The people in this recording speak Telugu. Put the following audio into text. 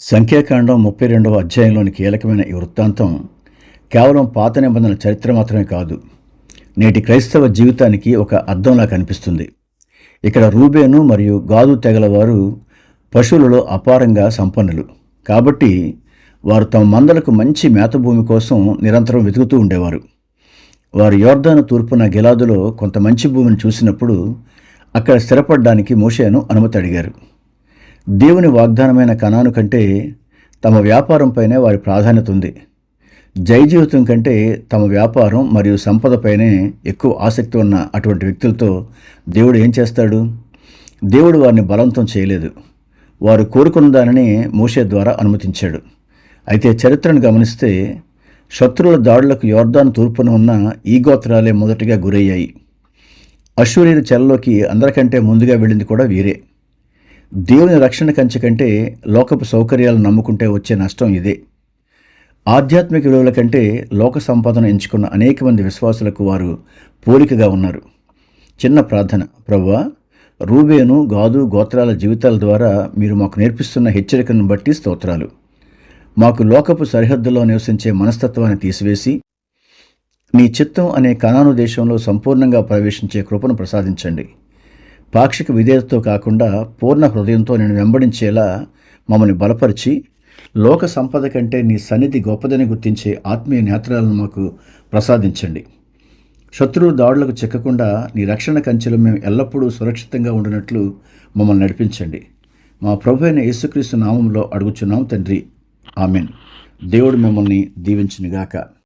సంఖ్యాకాండం 32వ అధ్యాయంలోని కీలకమైన ఈ వృత్తాంతం కేవలం పాత నిబంధనల చరిత్ర మాత్రమే కాదు, నేటి క్రైస్తవ జీవితానికి ఒక అద్దంలా కనిపిస్తుంది. ఇక్కడ రూబేను మరియు గాదు తెగల వారు పశువులలో అపారంగా సంపన్నులు. కాబట్టి వారు తమ మందలకు మంచి మేతభూమి కోసం నిరంతరం వెతుకుతూ ఉండేవారు. వారు యోర్దాను తూర్పున గిలాదులో కొంత మంచి భూమిని చూసినప్పుడు అక్కడ స్థిరపడడానికి మోషేను అనుమతి అడిగారు. దేవుని వాగ్దానమైన కనాను కంటే తమ వ్యాపారంపైనే వారి ప్రాధాన్యత ఉంది. జై జీవితం కంటే తమ వ్యాపారం మరియు సంపదపైనే ఎక్కువ ఆసక్తి ఉన్న అటువంటి వ్యక్తులతో దేవుడు ఏం చేస్తాడు? దేవుడు వారిని బలవంతం చేయలేదు. వారు కోరుకున్న దానిని మోషే ద్వారా అనుమతించాడు. అయితే చరిత్రను గమనిస్తే శత్రువుల దాడులకు యోర్దాను తూర్పున ఉన్న ఈ గోత్రాలే మొదటిగా గురయ్యాయి. అశ్షూరీయుల చెరలోకి అందరికంటే ముందుగా వెళ్ళింది కూడా వీరే. దేవుని రక్షణ కంచె కంటే లోకపు సౌకర్యాలను నమ్ముకుంటే వచ్చే నష్టం ఇదే. ఆధ్యాత్మిక విలువల కంటే లోక సంపాదన ఎంచుకున్న అనేక మంది విశ్వాసులకు వారు పోలికగా ఉన్నారు. చిన్న ప్రార్థన: ప్రభువా, రూబేను, గాదు గోత్రాల జీవితాల ద్వారా మీరు మాకు నేర్పిస్తున్న హెచ్చరికను బట్టి స్తోత్రాలు. మాకు లోకపు సరిహద్దుల్లో నివసించే మనస్తత్వాన్ని తీసివేసి నీ చిత్తం అనే కనాను దేశంలో సంపూర్ణంగా ప్రవేశించే కృపను ప్రసాదించండి. పాక్షిక విధేయతతో కాకుండా పూర్ణ హృదయంతో నేను వెంబడించేలా మమ్మల్ని బలపరిచి, లోక సంపద కంటే నీ సన్నిధి గొప్పదని గుర్తించే ఆత్మీయ నేత్రాలను మాకు ప్రసాదించండి. శత్రువుల దాడులకు చిక్కకుండా నీ రక్షణ కంచెలు మేము ఎల్లప్పుడూ సురక్షితంగా ఉండినట్లు మమ్మల్ని నడిపించండి. మా ప్రభు అయిన యేసుక్రీస్తు నామంలో అడుగుచున్నాం తండ్రి, ఆమెన్. దేవుడు మిమ్మల్ని దీవించునుగాక.